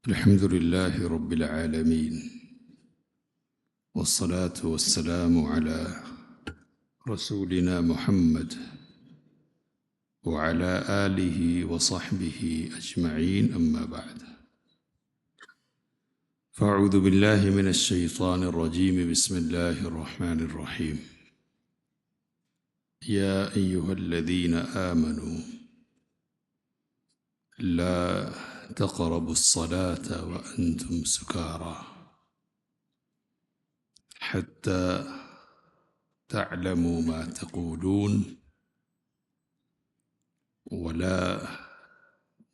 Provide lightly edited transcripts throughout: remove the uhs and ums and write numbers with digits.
الحمد لله رب العالمين، والصلاة والسلام على رسولنا محمد وعلى آله وصحبه أجمعين، أما بعد. فأعوذ بالله من الشيطان الرجيم. بسم الله الرحمن الرحيم. يا أيها الذين آمنوا لا تقربوا الصلاة وأنتم سكارى حتى تعلموا ما تقولون ولا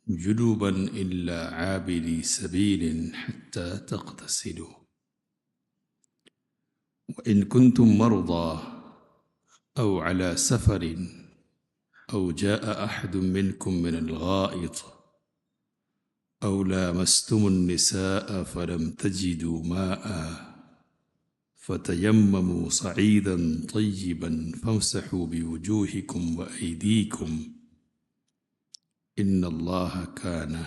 جنوبا إلا عابري سبيل حتى تغتسلوا وإن كنتم مرضى أو على سفر أو جاء أحد منكم من الغائط أو لامستم النساء فلم تجدوا ماء فتيمموا صعيدا طيبا فامسحوا بوجوهكم وأيديكم إن الله كان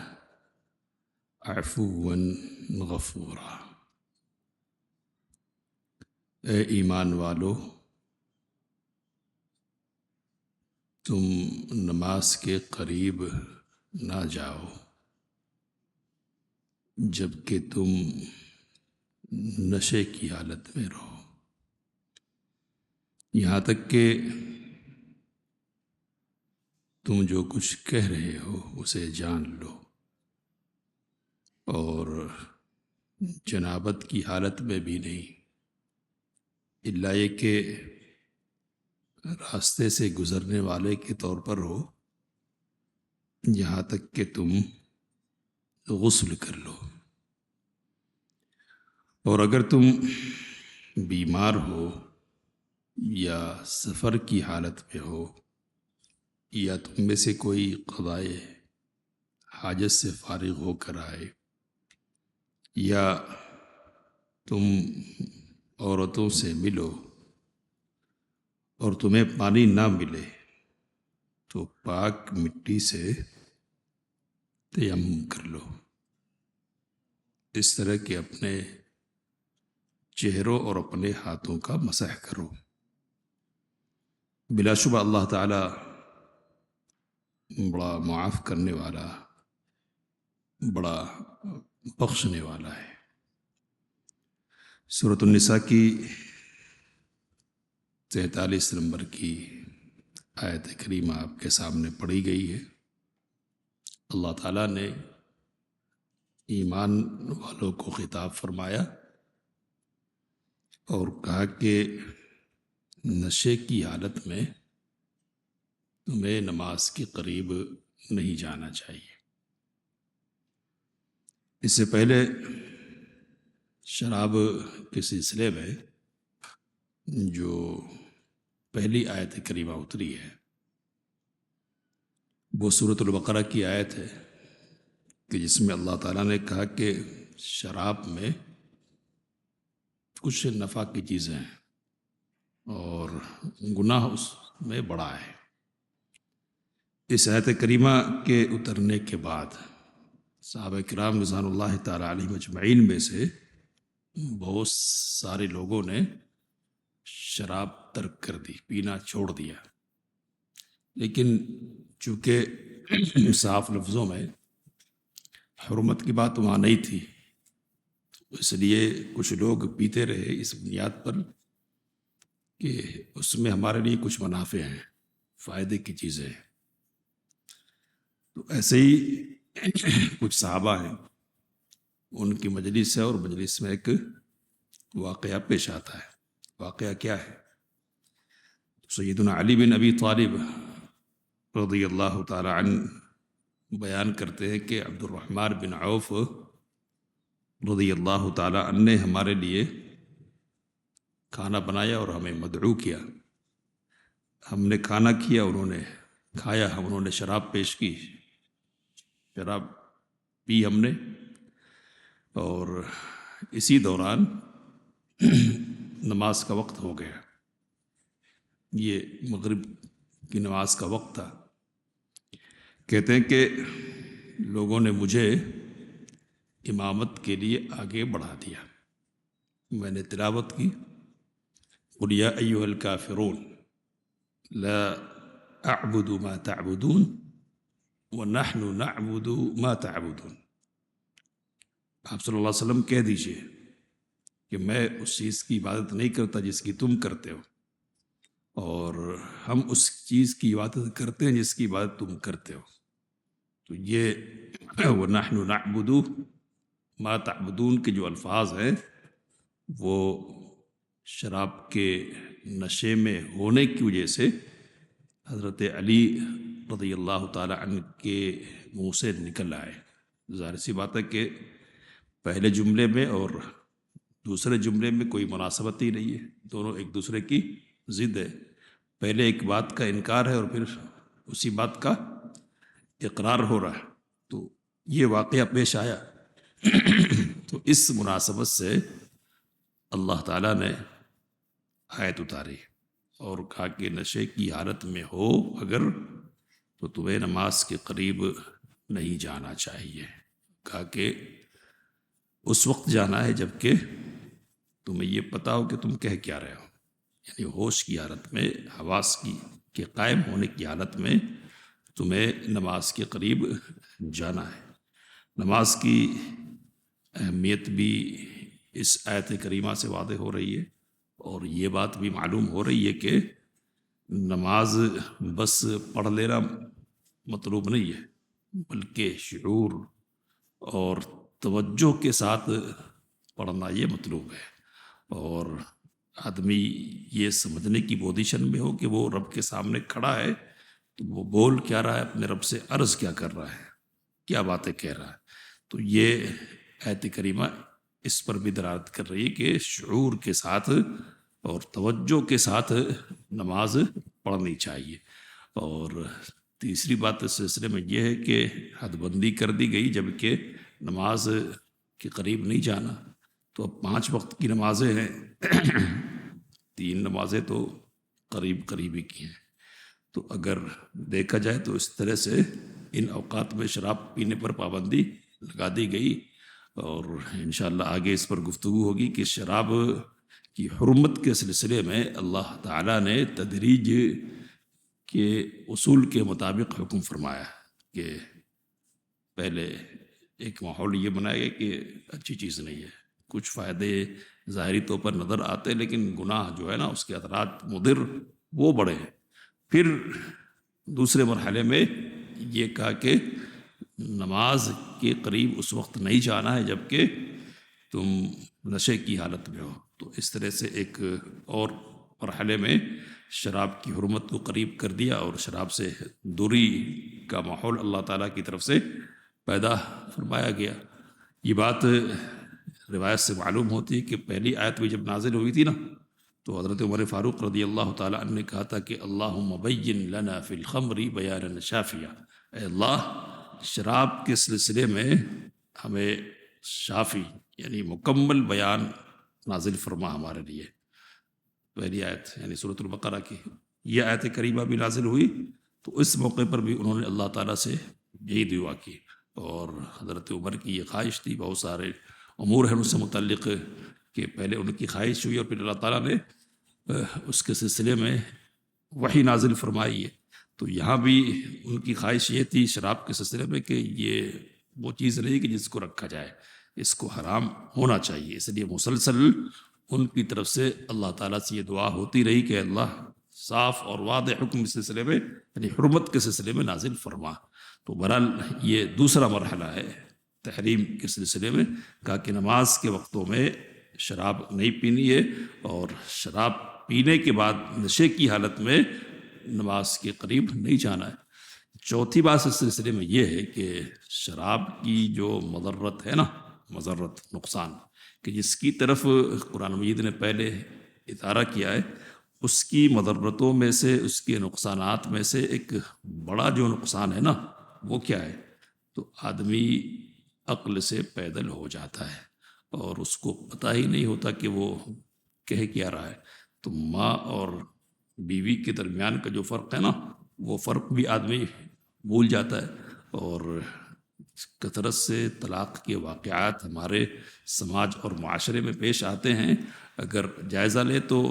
عفوا غفورا. اے ایمان والو، تم نماز کے قریب نہ جاؤ جبکہ تم نشے کی حالت میں رہو، یہاں تک کہ تم جو کچھ کہہ رہے ہو اسے جان لو، اور جنابت کی حالت میں بھی نہیں، الا یہ کہ راستے سے گزرنے والے کے طور پر ہو، یہاں تک کہ تم غسل کر لو. اور اگر تم بیمار ہو یا سفر کی حالت میں ہو یا تم میں سے کوئی قضائے حاجت سے فارغ ہو کر آئے یا تم عورتوں سے ملو اور تمہیں پانی نہ ملے تو پاک مٹی سے تیمم کر لو، اس طرح کہ اپنے چہروں اور اپنے ہاتھوں کا مسح کرو. بلا شبہ اللہ تعالی بڑا معاف کرنے والا، بڑا بخشنے والا ہے. سورۃ النساء کی 43 نمبر کی آیت کریمہ آپ کے سامنے پڑھی گئی ہے. اللہ تعالیٰ نے ایمان والوں کو خطاب فرمایا اور کہا کہ نشے کی حالت میں تمہیں نماز کے قریب نہیں جانا چاہیے. اس سے پہلے شراب کے سلسلے میں جو پہلی آیت کریمہ اتری ہے وہ سورۃ البقرہ کی آیت ہے کہ جس میں اللہ تعالیٰ نے کہا کہ شراب میں کچھ نفع کی چیزیں ہیں اور گناہ اس میں بڑا ہے. اس آیت کریمہ کے اترنے کے بعد صحابہ کرام رضوان اللہ تعالیٰ علیہم اجمعین میں سے بہت سارے لوگوں نے شراب ترک کر دی، پینا چھوڑ دیا. لیکن چونکہ صاف لفظوں میں حرمت کی بات وہاں نہیں تھی، اس لیے کچھ لوگ پیتے رہے اس بنیاد پر کہ اس میں ہمارے لیے کچھ منافع ہیں، فائدے کی چیزیں ہیں. تو ایسے ہی کچھ صحابہ ہیں، ان کی مجلس ہے اور مجلس میں ایک واقعہ پیش آتا ہے. واقعہ کیا ہے؟ سیدنا علی بن ابی طالب رضی اللہ تعالی عنہ بیان کرتے ہیں کہ عبد الرحمن بن عوف رضی اللہ تعالی عنہ نے ہمارے لیے کھانا بنایا اور ہمیں مدعو کیا. ہم نے کھانا کیا، انہوں نے کھایا، انہوں نے شراب پیش کی، شراب پی ہم نے، اور اسی دوران نماز کا وقت ہو گیا. یہ مغرب کی نماز کا وقت تھا. کہتے ہیں کہ لوگوں نے مجھے امامت کے لیے آگے بڑھا دیا۔ میں نے تلاوت کی، قل یا ایھا الکافرون لا اعبد ما تعبدون ونحن نعبد ما تعبدون۔ آپ صلی اللہ علیہ وسلم کہہ دیجئے کہ میں اس چیز کی عبادت نہیں کرتا جس کی تم کرتے ہو، اور ہم اس چیز کی عبادت کرتے ہیں جس کی عبادت تم کرتے ہو۔ تو یہ وَنَحْنُ نَعْبُدُ مَا تَعْبُدُونَ کے جو الفاظ ہیں وہ شراب کے نشے میں ہونے کی وجہ سے حضرت علی رضی اللہ تعالی عنہ کے منہ سے نکل آئے۔ ظاہر سی بات ہے کہ پہلے جملے میں اور دوسرے جملے میں کوئی مناسبت ہی نہیں ہے، دونوں ایک دوسرے کی ضد ہے۔ پہلے ایک بات کا انکار ہے اور پھر اسی بات کا اقرار ہو رہا ہے، تو یہ واقعہ پیش آیا۔ تو اس مناسبت سے اللہ تعالیٰ نے آیت اتاری اور کہا کہ نشے کی حالت میں ہو اگر تو تمہیں نماز کے قریب نہیں جانا چاہیے۔ کہا کہ اس وقت جانا ہے جب کہ تمہیں یہ پتا ہو کہ تم کہہ کیا رہے ہو، یعنی ہوش کی حالت میں، حواس کے قائم ہونے کی حالت میں تمہیں نماز کے قریب جانا ہے۔ نماز کی اہمیت بھی اس آیت کریمہ سے واضح ہو رہی ہے، اور یہ بات بھی معلوم ہو رہی ہے کہ نماز بس پڑھ لینا مطلوب نہیں ہے، بلکہ شعور اور توجہ کے ساتھ پڑھنا یہ مطلوب ہے، اور آدمی یہ سمجھنے کی پوزیشن میں ہو کہ وہ رب کے سامنے کھڑا ہے تو وہ بول کیا رہا ہے، اپنے رب سے عرض کیا کر رہا ہے، کیا باتیں کہہ رہا ہے۔ تو یہ آیت کریمہ اس پر بھی دلالت کر رہی ہے کہ شعور کے ساتھ اور توجہ کے ساتھ نماز پڑھنی چاہیے۔ اور تیسری بات اس سلسلے میں یہ ہے کہ حد بندی کر دی گئی، جبکہ نماز کے قریب نہیں جانا۔ تو اب 5 وقت کی نمازیں ہیں، 3 نمازیں تو قریب ہی کی ہیں۔ تو اگر دیکھا جائے تو اس طرح سے ان اوقات میں شراب پینے پر پابندی لگا دی گئی، اور انشاءاللہ آگے اس پر گفتگو ہوگی کہ شراب کی حرمت کے سلسلے میں اللہ تعالیٰ نے تدریج کے اصول کے مطابق حکم فرمایا کہ پہلے ایک ماحول یہ بنایا گیا کہ اچھی چیز نہیں ہے، کچھ فائدے ظاہری طور پر نظر آتے لیکن گناہ جو ہے نا اس کے اثرات مضر وہ بڑے ہیں۔ پھر دوسرے مرحلے میں یہ کہا کہ نماز کے قریب اس وقت نہیں جانا ہے جبکہ تم نشے کی حالت میں ہو۔ تو اس طرح سے ایک اور مرحلے میں شراب کی حرمت کو قریب کر دیا، اور شراب سے دوری کا ماحول اللہ تعالیٰ کی طرف سے پیدا فرمایا گیا۔ یہ بات روایت سے معلوم ہوتی ہے کہ پہلی آیت بھی جب نازل ہوئی تھی نا تو حضرت عمر فاروق رضی اللہ تعالیٰ عنہ نے کہا تھا کہ اللہم بین لنا فی الخمر بیانا شافیہ، اے اللہ شراب کے سلسلے میں ہمیں شافی یعنی مکمل بیان نازل فرما ہمارے لیے۔ پہلی آیت یعنی سورۃ البقرہ کی یہ آیت کریمہ بھی نازل ہوئی، تو اس موقع پر بھی انہوں نے اللہ تعالیٰ سے یہی دعا کی، اور حضرت عمر کی یہ خواہش تھی، بہت سارے امور ہیں ان سے متعلق کہ پہلے ان کی خواہش ہوئی اور پھر اللہ تعالیٰ نے اس کے سلسلے میں وحی نازل فرمائی ہے۔ تو یہاں بھی ان کی خواہش یہ تھی شراب کے سلسلے میں کہ یہ وہ چیز نہیں کہ جس کو رکھا جائے، اس کو حرام ہونا چاہیے۔ اس لیے مسلسل ان کی طرف سے اللہ تعالیٰ سے یہ دعا ہوتی رہی کہ اللہ صاف اور واضح حکم اس سلسلے میں یعنی حرمت کے سلسلے میں نازل فرما۔ تو بہرحال یہ دوسرا مرحلہ ہے تحریم کے سلسلے میں، کہا کہ نماز کے وقتوں میں شراب نہیں پینی ہے، اور شراب پینے کے بعد نشے کی حالت میں نماز کے قریب نہیں جانا ہے۔ چوتھی بات اس سلسلے میں یہ ہے کہ شراب کی جو مضرت ہے نا، مضرت نقصان کہ جس کی طرف قرآن مجید نے پہلے اشارہ کیا ہے، اس کی مضرتوں میں سے، اس کے نقصانات میں سے ایک بڑا جو نقصان ہے نا وہ کیا ہے؟ تو آدمی عقل سے پیدل ہو جاتا ہے اور اس کو پتہ ہی نہیں ہوتا کہ وہ کہہ کیا رہا ہے۔ تو ماں اور بیوی کے درمیان کا جو فرق ہے نا وہ فرق بھی آدمی بھول جاتا ہے، اور کثرت سے طلاق کے واقعات ہمارے سماج اور معاشرے میں پیش آتے ہیں. اگر جائزہ لے تو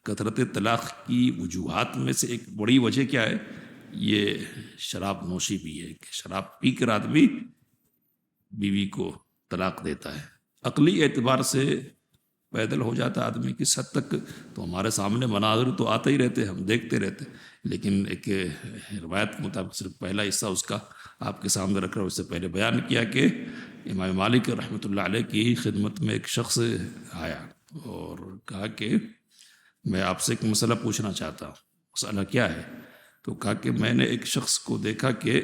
کثرت طلاق کی وجوہات میں سے ایک بڑی وجہ کیا ہے؟ یہ شراب نوشی بھی ہے کہ شراب پی کر آدمی بیوی کو طلاق دیتا ہے. عقلی اعتبار سے پیدل ہو جاتا آدمی کس حد تک، تو ہمارے سامنے مناظر تو آتے ہی رہتے، ہم دیکھتے رہتے، لیکن ایک روایت کے مطابق صرف پہلا حصہ اس کا آپ کے سامنے رکھ رہا ہوں. اس سے پہلے بیان کیا کہ امام مالک رحمۃ اللہ علیہ کی خدمت میں ایک شخص آیا اور کہا کہ میں آپ سے ایک مسئلہ پوچھنا چاہتا ہوں. مسئلہ کیا ہے؟ تو کہا کہ میں نے ایک شخص کو دیکھا کہ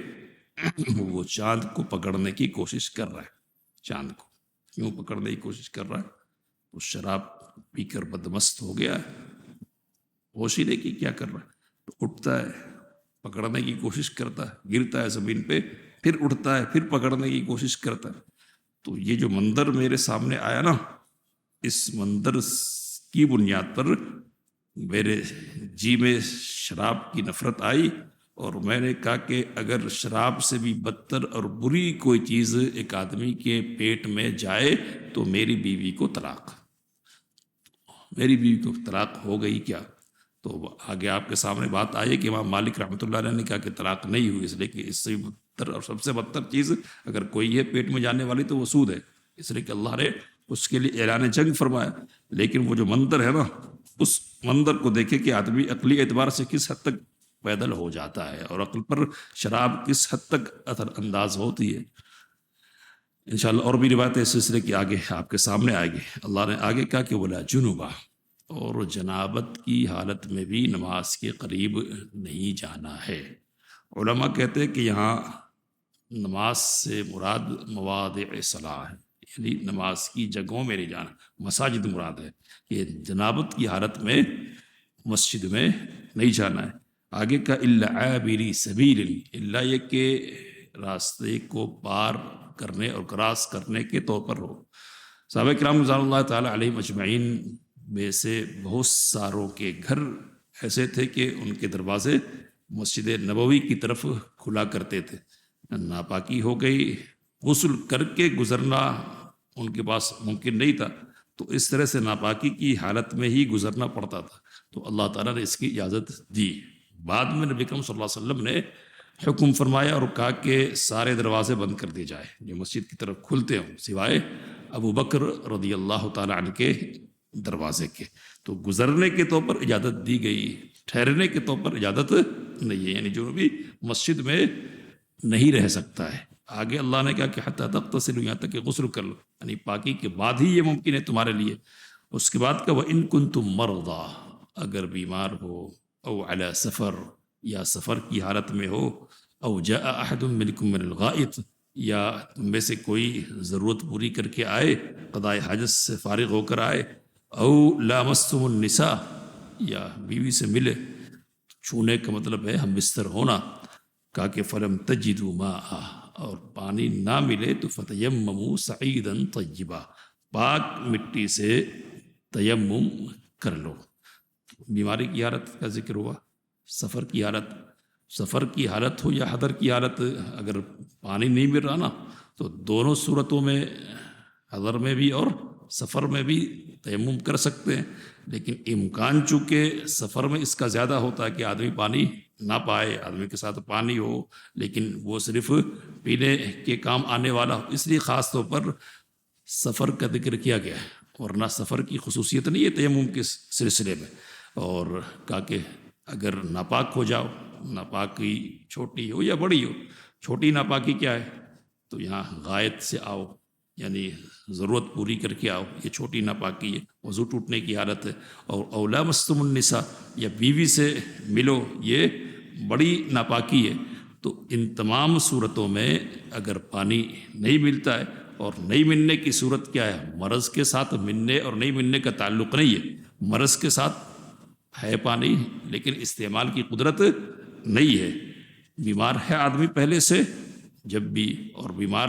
وہ چاند کو پکڑنے کی کوشش کر رہا ہے. چاند کو کیوں پکڑنے کی کوشش کر رہا ہے؟ وہ شراب پی کر بدمست ہو گیا ہے، ہوش ہی نہیں کہ کیا کر رہا ہے. تو اٹھتا ہے، پکڑنے کی کوشش کرتا ہے، گرتا ہے زمین پہ، پھر اٹھتا ہے، پھر پکڑنے کی کوشش کرتا ہے. تو یہ جو منظر میرے سامنے آیا نا، اس منظر کی بنیاد پر میرے جی میں شراب کی نفرت آئی اور میں نے کہا کہ اگر شراب سے بھی بدتر اور بری کوئی چیز ایک آدمی کے پیٹ میں جائے تو میری بیوی کو طلاق. میری بیوی کو طلاق ہو گئی کیا؟ تو آگے آپ کے سامنے بات آئی کہ امام مالک رحمۃ اللہ علیہ نے کہا کہ طلاق نہیں ہوئی، اس لیے کہ اس سے بدتر اور سب سے بدتر چیز اگر کوئی ہے پیٹ میں جانے والی تو وہ سود ہے، اس لیے کہ اللہ نے اس کے لیے اعلان جنگ فرمایا. لیکن وہ جو منظر ہے نا، اس منظر کو دیکھے کہ آدمی عقلی اعتبار سے کس حد تک پیدل ہو جاتا ہے اور عقل پر شراب کس حد تک اثر انداز ہوتی ہے. انشاءاللہ اور بھی روایتیں اس سلسلے کی آگے آپ کے سامنے آئے گی. اللہ نے آگے کہا کہ ولا جنوبا، اور جنابت کی حالت میں بھی نماز کے قریب نہیں جانا ہے. علماء کہتے ہیں کہ یہاں نماز سے مراد مواضع صلاح ہے، یعنی نماز کی جگہوں میں نہیں جانا، مساجد مراد ہے. کہ جنابت کی حالت میں مسجد میں نہیں جانا ہے. آگے کا الا عابری سبیل، الا یہ کہ راستے کو پار کرنے اور کراس کرنے کے طور پر ہو. صحابہ کرام رضوان اللہ تعالیٰ علیہ مجمعین میں سے بہت ساروں کے گھر ایسے تھے کہ ان کے دروازے مسجد نبوی کی طرف کھلا کرتے تھے. ناپاکی ہو گئی، غسل کر کے گزرنا ان کے پاس ممکن نہیں تھا، تو اس طرح سے ناپاکی کی حالت میں ہی گزرنا پڑتا تھا. تو اللہ تعالیٰ نے اس کی اجازت دی. بعد میں نبی کریم صلی اللہ علیہ وسلم نے حکم فرمایا اور کہا کہ سارے دروازے بند کر دیے جائے جو مسجد کی طرف کھلتے ہوں، سوائے ابو بکر رضی اللہ تعالیٰ عنہ کے دروازے کے. تو گزرنے کے طور پر اجازت دی گئی، ٹھہرنے کے طور پر اجازت نہیں ہے، یعنی جو بھی مسجد میں نہیں رہ سکتا ہے. آگے اللہ نے کہا کہ حتیٰ تغتسلوا، یہاں تک کہ غسل کر لو، یعنی پاکی کے بعد ہی یہ ممکن ہے تمہارے لیے. اس کے بعد کہ وَإِن كُنتُم مَرْضَىٰ، اگر بیمار ہو، او علی سفر، یا سفر کی حالت میں ہو، او جاء احد منکم من الغائط، یا تم میں سے کوئی ضرورت پوری کر کے آئے، قضاء حاجت سے فارغ ہو کر آئے، او لامستم النساء، یا بیوی سے ملے. چھونے کا مطلب ہے ہم بستر ہونا. کہا کہ فلم تجدوا ماء، اور پانی نہ ملے تو فتیمموا صعیدا طیبا، پاک مٹی سے تیمم کر لو. بیماری کی حالت کا ذکر ہوا، سفر کی حالت ہو یا حضر کی حالت، اگر پانی نہیں مل رہا نا تو دونوں صورتوں میں، حضر میں بھی اور سفر میں بھی تیمم کر سکتے ہیں. لیکن امکان چونکہ سفر میں اس کا زیادہ ہوتا ہے کہ آدمی پانی نہ پائے، آدمی کے ساتھ پانی ہو لیکن وہ صرف پینے کے کام آنے والا ہو، اس لیے خاص طور پر سفر کا ذکر کیا گیا ہے. ورنہ سفر کی خصوصیت نہیں ہے تیمم کے سلسلے میں. اور کہا کہ اگر ناپاک ہو جاؤ، ناپاکی چھوٹی ہو یا بڑی ہو، چھوٹی ناپاکی کیا ہے؟ تو یہاں غائط سے آؤ، یعنی ضرورت پوری کر کے آؤ، یہ چھوٹی ناپاکی ہے. وضو ٹوٹنے کی حالت ہے. اور او لامستم النساء، یا بیوی سے ملو، یہ بڑی ناپاکی ہے. تو ان تمام صورتوں میں اگر پانی نہیں ملتا ہے، اور نہیں ملنے کی صورت کیا ہے؟ مرض کے ساتھ ملنے اور نہیں ملنے کا تعلق نہیں ہے. مرض کے ساتھ ہے پانی لیکن استعمال کی قدرت نہیں ہے. بیمار ہے آدمی پہلے سے جب بھی، اور بیمار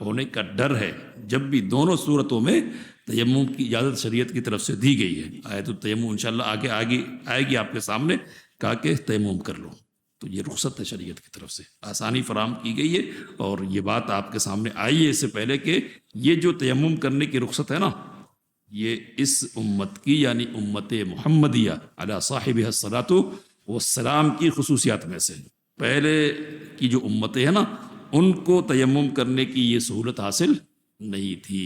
ہونے کا ڈر ہے جب بھی، دونوں صورتوں میں تیمم کی اجازت شریعت کی طرف سے دی گئی ہے. آیت التیمم انشاءاللہ آگے آئے گی آپ کے سامنے. کہا کہ تیمم کر لو. تو یہ رخصت ہے شریعت کی طرف سے، آسانی فراہم کی گئی ہے، اور یہ بات آپ کے سامنے آئی ہے اس سے پہلے کہ یہ جو تیمم کرنے کی رخصت ہے نا، یہ اس امت کی یعنی امت محمدیہ علی صاحبہ الصلاۃ والسلام کی خصوصیات میں سے پہلے کی جو امتیں ہیں نا، ان کو تیمم کرنے کی یہ سہولت حاصل نہیں تھی۔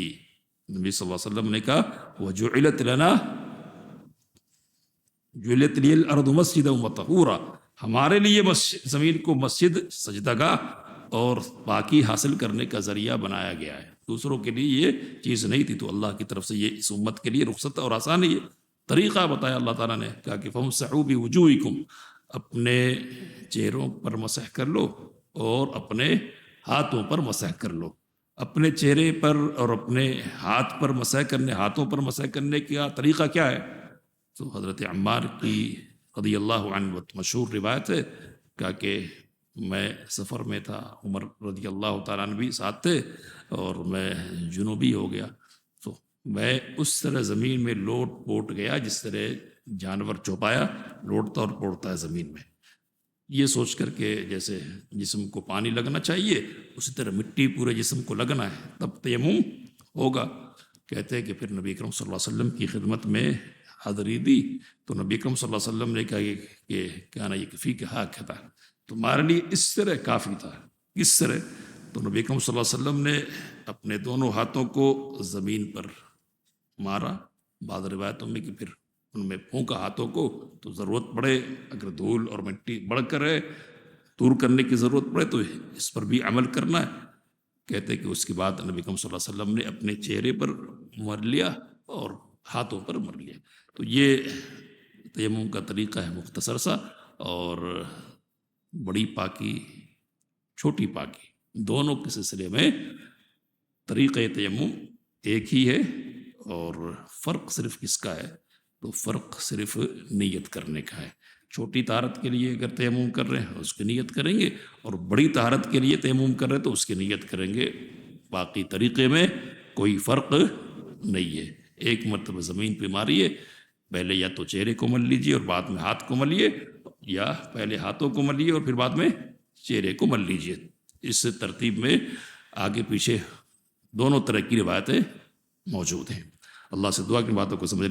نبی صلی اللہ علیہ وسلم نے کہا وَجُعِلَتْ لَنَا جُعِلَتْ لِيَ الْأَرْضُ مَسْجِدًا وَطَهُورًا، ہمارے لیے زمین کو مسجد، سجدہ گاہ اور پاکی حاصل کرنے کا ذریعہ بنایا گیا ہے، دوسروں کے لیے یہ چیز نہیں تھی، تو اللہ کی طرف سے یہ اس امت کے لیے رخصت اور آسانی ہے۔ طریقہ بتایا اللہ تعالیٰ نے، کہا کہ فَامْسَحُوا بِوُجُوهِكُمْ، اپنے چہروں پر مسح کر لو اور اپنے ہاتھوں پر مسح کر لو۔ اپنے چہرے پر اور اپنے ہاتھ پر مسح کرنے، ہاتھوں پر مسح کرنے کا طریقہ کیا ہے؟ تو حضرت عمار کی رضی اللہ عنہ مشہور روایت ہے، کہا کہ میں سفر میں تھا، عمر رضی اللہ تعالیٰ عنہ بھی ساتھ تھے، اور میں جنوبی ہو گیا، تو میں اس طرح زمین میں لوٹ پوٹ گیا جس طرح جانور چوپایا لوٹتا اور پوٹتا ہے زمین میں، یہ سوچ کر کہ جیسے جسم کو پانی لگنا چاہیے اسی طرح مٹی پورے جسم کو لگنا ہے تب تیمم ہوگا۔ کہتے ہیں کہ پھر نبی اکرم صلی اللہ علیہ وسلم کی خدمت میں حاضری دی، تو نبی اکرم صلی اللہ علیہ وسلم نے کہا کہ کہنا یہ کفی کہ ہاں کہتا، تمہارے لیے اس طرح کافی تھا، کس طرح؟ تو نبی اکرم صلی اللہ علیہ وسلم نے اپنے دونوں ہاتھوں کو زمین پر مارا، بعض روایتوں میں کہ پھر ان میں پھونکا ہاتھوں کو، تو ضرورت پڑے اگر دھول اور مٹی بڑھ کر ہے دور کرنے کی ضرورت پڑے تو اس پر بھی عمل کرنا ہے۔ کہتے کہ اس کے بعد نبی اکرم صلی اللہ علیہ وسلم نے اپنے چہرے پر مر لیا اور ہاتھوں پر مر لیا۔ تو یہ تیمم کا طریقہ ہے مختصر سا، اور بڑی پاکی چھوٹی پاکی دونوں کے سلسلے میں طریقہ تیمم ایک ہی ہے، اور فرق صرف کس کا ہے؟ تو فرق صرف نیت کرنے کا ہے۔ چھوٹی طہارت کے لیے اگر تیمم کر رہے ہیں اس کی نیت کریں گے، اور بڑی طہارت کے لیے تیمم کر رہے ہیں تو اس کی نیت کریں گے، باقی طریقے میں کوئی فرق نہیں ہے۔ ایک مرتبہ زمین پہ ماریے، پہلے یا تو چہرے کو مل لیجیے اور بعد میں ہاتھ کو ملیے، یا پہلے ہاتھوں کو ملیے اور پھر بعد میں چہرے کو مل لیجیے، اس ترتیب میں آگے پیچھے دونوں طرح کی روایتیں موجود ہیں۔ اللہ سے دعا کی باتوں کو سمجھ